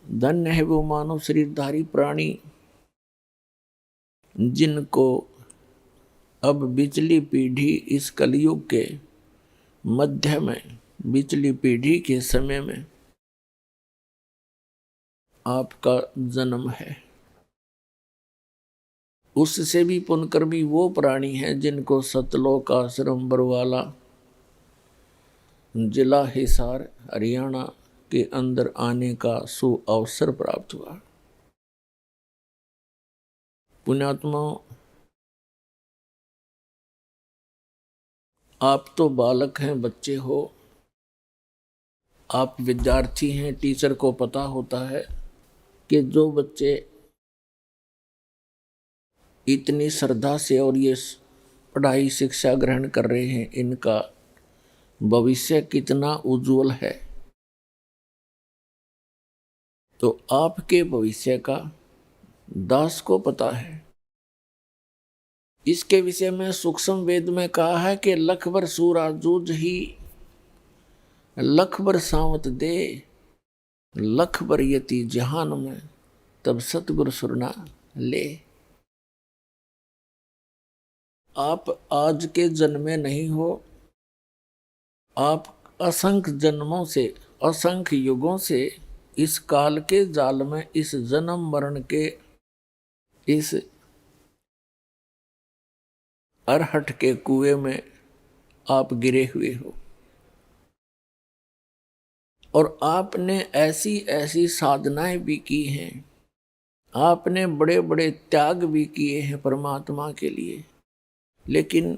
धन्य है वो मानव शरीरधारी प्राणी जिनको अब बिचली पीढ़ी इस कलयुग के मध्य में, बिचली पीढ़ी के समय में आपका जन्म है। उससे भी पुण्यकर्मी वो प्राणी हैं जिनको सतलोक आश्रम बरवाला जिला हिसार हरियाणा के अंदर आने का सुअवसर प्राप्त हुआ। पुण्यात्माओं, आप तो बालक हैं, बच्चे हो, आप विद्यार्थी हैं। टीचर को पता होता है कि जो बच्चे इतनी श्रद्धा से और ये पढ़ाई शिक्षा ग्रहण कर रहे हैं, इनका भविष्य कितना उज्जवल है। तो आपके भविष्य का दास को पता है। इसके विषय में सूक्ष्म वेद में कहा है कि लख बर सूरा जूझ ही लख बर सावत दे, लख बर यति जहान में तब सतगुरु सुरना ले। आप आज के जन्मे नहीं हो, आप असंख्य जन्मों से, असंख्य युगों से इस काल के जाल में, इस जन्म मरण के इस अरहट के कुएं में आप गिरे हुए हो। और आपने ऐसी ऐसी साधनाएं भी की हैं, आपने बड़े बड़े त्याग भी किए हैं परमात्मा के लिए, लेकिन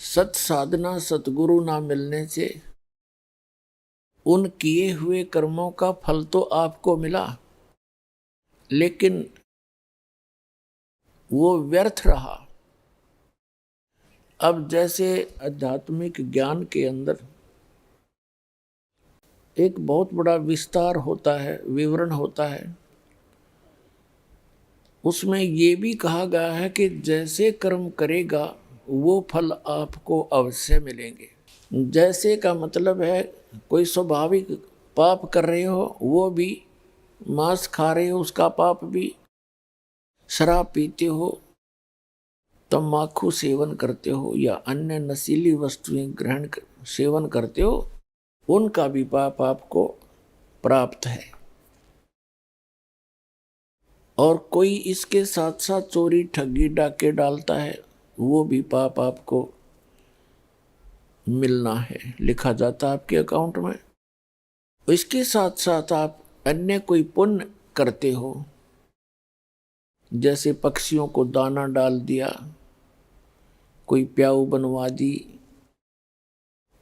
सत साधना सतगुरु ना मिलने से उन किए हुए कर्मों का फल तो आपको मिला, लेकिन वो व्यर्थ रहा। अब जैसे आध्यात्मिक ज्ञान के अंदर एक बहुत बड़ा विस्तार होता है, विवरण होता है, उसमें ये भी कहा गया है कि जैसे कर्म करेगा वो फल आपको अवश्य मिलेंगे। जैसे का मतलब है कोई स्वाभाविक पाप कर रहे हो वो भी, मांस खा रहे हो उसका पाप भी, शराब पीते हो, तम्बाकू सेवन करते हो या अन्य नशीली वस्तुएं सेवन करते हो, उनका भी पाप आपको प्राप्त है। और कोई इसके साथ साथ चोरी ठगी डाके डालता है, वो भी पाप आपको मिलना है, लिखा जाता है आपके अकाउंट में। इसके साथ साथ आप अन्य कोई पुण्य करते हो, जैसे पक्षियों को दाना डाल दिया, कोई प्याऊ बनवा दी,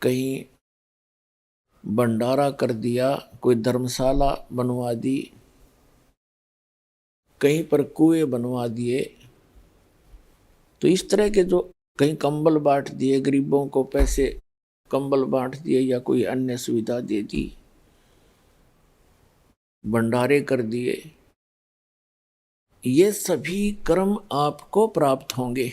कहीं भंडारा कर दिया, कोई धर्मशाला बनवा दी, कहीं पर कुएं बनवा दिए, तो इस तरह के जो कहीं कंबल बांट दिए, गरीबों को पैसे कंबल बांट दिए या कोई अन्य सुविधा दे दी, भंडारे कर दिए, ये सभी कर्म आपको प्राप्त होंगे,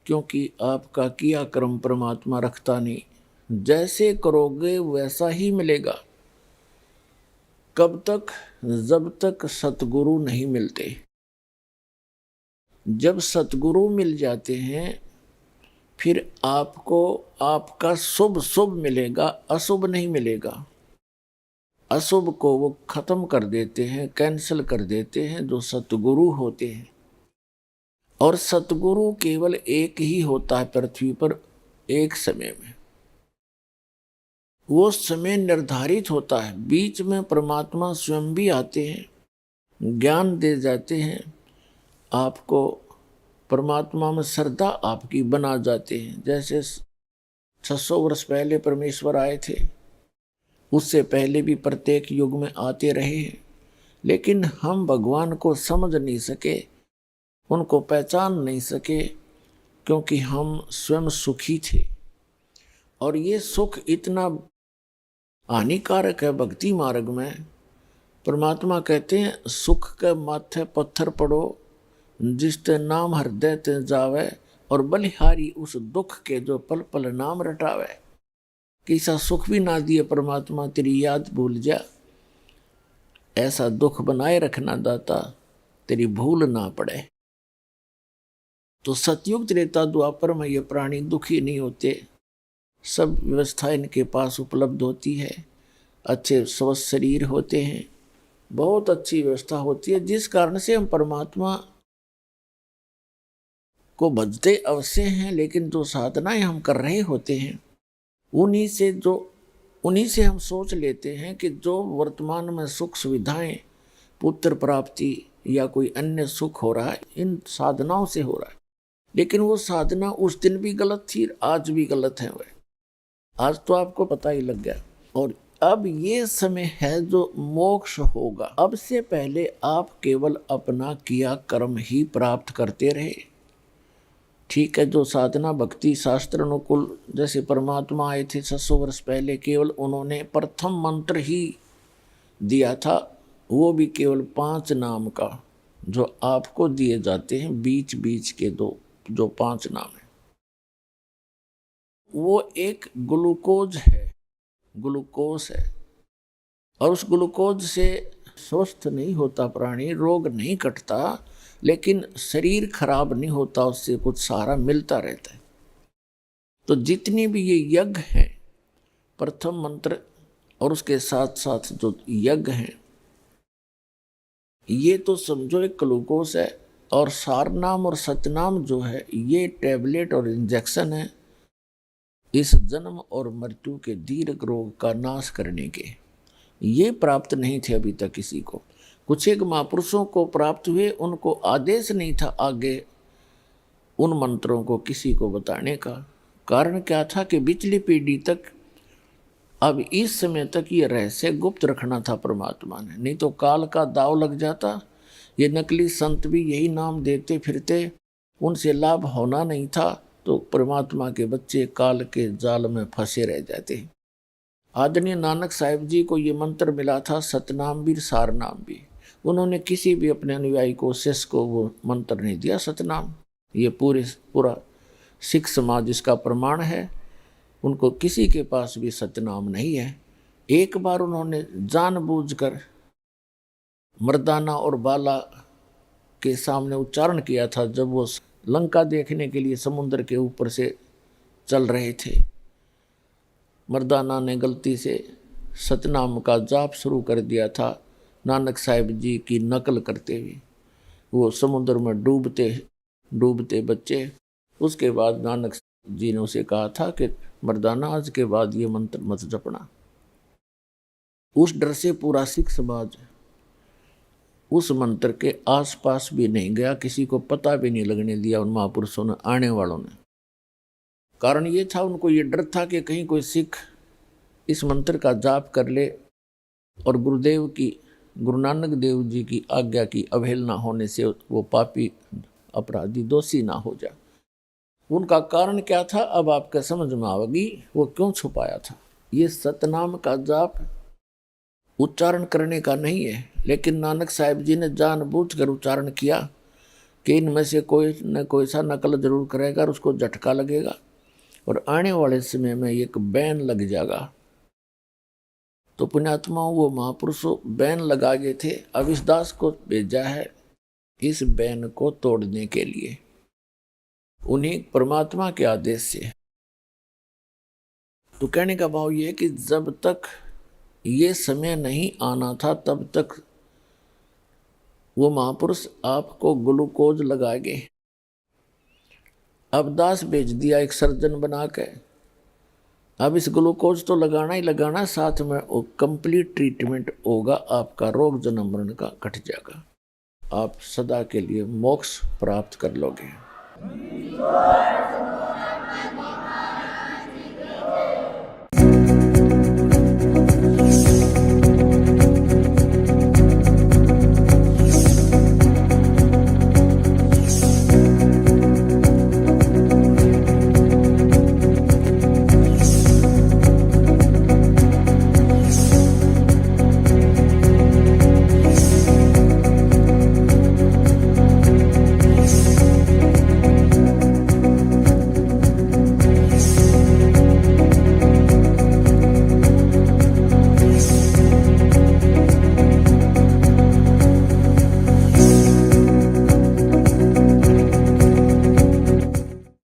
क्योंकि आपका किया कर्म परमात्मा रखता नहीं। जैसे करोगे वैसा ही मिलेगा। कब तक? जब तक सतगुरु नहीं मिलते। जब सतगुरु मिल जाते हैं फिर आपको आपका शुभ शुभ मिलेगा, अशुभ नहीं मिलेगा। अशुभ को वो खत्म कर देते हैं, कैंसिल कर देते हैं जो सतगुरु होते हैं। और सतगुरु केवल एक ही होता है पृथ्वी पर एक समय में। वो समय निर्धारित होता है, बीच में परमात्मा स्वयं भी आते हैं, ज्ञान दे जाते हैं, आपको परमात्मा में श्रद्धा आपकी बना जाते हैं। जैसे 600 वर्ष पहले परमेश्वर आए थे, उससे पहले भी प्रत्येक युग में आते रहे हैं, लेकिन हम भगवान को समझ नहीं सके, उनको पहचान नहीं सके, क्योंकि हम स्वयं सुखी थे। और ये सुख इतना हानिकारक है भक्ति मार्ग में। परमात्मा कहते हैं सुख के माथे पत्थर पड़ो, जिसते नाम हृदय ते जावे, और बलिहारी उस दुख के जो पल पल नाम रटावे। कि ऐसा सुख भी ना दिए परमात्मा तेरी याद भूल जा, ऐसा दुख बनाए रखना दाता तेरी भूल ना पड़े। तो सतयुग त्रेता द्वापर में ये प्राणी दुखी नहीं होते, सब व्यवस्था इनके पास उपलब्ध होती है, अच्छे स्वस्थ शरीर होते हैं, बहुत अच्छी व्यवस्था होती है, जिस कारण से हम परमात्मा को भजते अवश्य हैं, लेकिन जो साधनाएं हम कर रहे होते हैं उन्हीं से हम सोच लेते हैं कि जो वर्तमान में सुख सुविधाएं, पुत्र प्राप्ति या कोई अन्य सुख हो रहा है, इन साधनाओं से हो रहा है। लेकिन वो साधना उस दिन भी गलत थी, आज भी गलत है। वह आज तो आपको पता ही लग गया। और अब ये समय है जो मोक्ष होगा। अब से पहले आप केवल अपना किया कर्म ही प्राप्त करते रहे। ठीक है, जो साधना भक्ति शास्त्र अनुकूल, जैसे परमात्मा आए थे 600 वर्ष पहले, केवल उन्होंने प्रथम मंत्र ही दिया था, वो भी केवल 5 नाम का, जो आपको दिए जाते हैं बीच बीच के जो 5 नाम है। वो एक ग्लूकोज है, ग्लूकोज है, और उस ग्लूकोज से स्वस्थ नहीं होता प्राणी, रोग नहीं कटता, लेकिन शरीर खराब नहीं होता, उससे कुछ सहारा मिलता रहता है। तो जितनी भी ये यज्ञ हैं, प्रथम मंत्र और उसके साथ साथ जो यज्ञ हैं, ये तो समझो एक ग्लूकोज है, और सारनाम और सतनाम जो है ये टैबलेट और इंजेक्शन है इस जन्म और मृत्यु के दीर्घ रोग का नाश करने के। ये प्राप्त नहीं थे अभी तक किसी को। कुछ एक महापुरुषों को प्राप्त हुए, उनको आदेश नहीं था आगे उन मंत्रों को किसी को बताने का। कारण क्या था कि पिछली पीढ़ी तक, अब इस समय तक ये रहस्य गुप्त रखना था परमात्मा ने, नहीं तो काल का दाव लग जाता। ये नकली संत भी यही नाम देते फिरते, उनसे लाभ होना नहीं था, तो परमात्मा के बच्चे काल के जाल में फंसे रह जाते। आदरणीय नानक साहिब जी को ये मंत्र मिला था, सतनाम भी सारनाम भी। उन्होंने किसी भी अपने अनुयायी को, शिष्य को वो मंत्र नहीं दिया सतनाम। ये पूरा सिख समाज इसका प्रमाण है। उनको किसी के पास भी सतनाम नहीं है। एक बार उन्होंने जानबूझकर मर्दाना और बाला के सामने उच्चारण किया था, जब वो लंका देखने के लिए समुद्र के ऊपर से चल रहे थे। मर्दाना ने गलती से सतनाम का जाप शुरू कर दिया था, नानक साहिब जी की नकल करते हुए। वो समुद्र में डूबते बच्चे। उसके बाद नानक जी ने उसे कहा था कि मर्दाना, आज के बाद ये मंत्र मत जपना। उस डर से पूरा सिख समाज उस मंत्र के आसपास भी नहीं गया, किसी को पता भी नहीं लगने दिया उन महापुरुषों ने, आने वालों ने। कारण ये था, उनको ये डर था कि कहीं कोई सिख इस मंत्र का जाप कर ले और गुरु नानक देव जी की आज्ञा की अवहेलना होने से वो पापी अपराधी दोषी ना हो जाए। उनका कारण क्या था, अब आपके समझ में आवेगी वो क्यों छुपाया था। ये सतनाम का जाप उच्चारण करने का नहीं है, लेकिन नानक साहिब जी ने जानबूझकर उच्चारण किया कि इनमें से कोई न कोई सा नकल जरूर करेगा और उसको झटका लगेगा और आने वाले समय में एक बैन लग जाएगा। तो पुण्यात्माओं, वो महापुरुषों बैन लगा गए थे। अब इस दास को भेजा है इस बैन को तोड़ने के लिए, उन्हीं परमात्मा के आदेश से। तो कहने का भाव ये है कि जब तक ये समय नहीं आना था, तब तक वो महापुरुष आपको ग्लूकोज लगा गए। अब दास भेज दिया एक सर्जन बना के। अब इस ग्लूकोज तो लगाना ही लगाना, साथ में वो कंप्लीट ट्रीटमेंट होगा, आपका रोग जन्म मरण का घट जाएगा, आप सदा के लिए मोक्ष प्राप्त कर लोगे।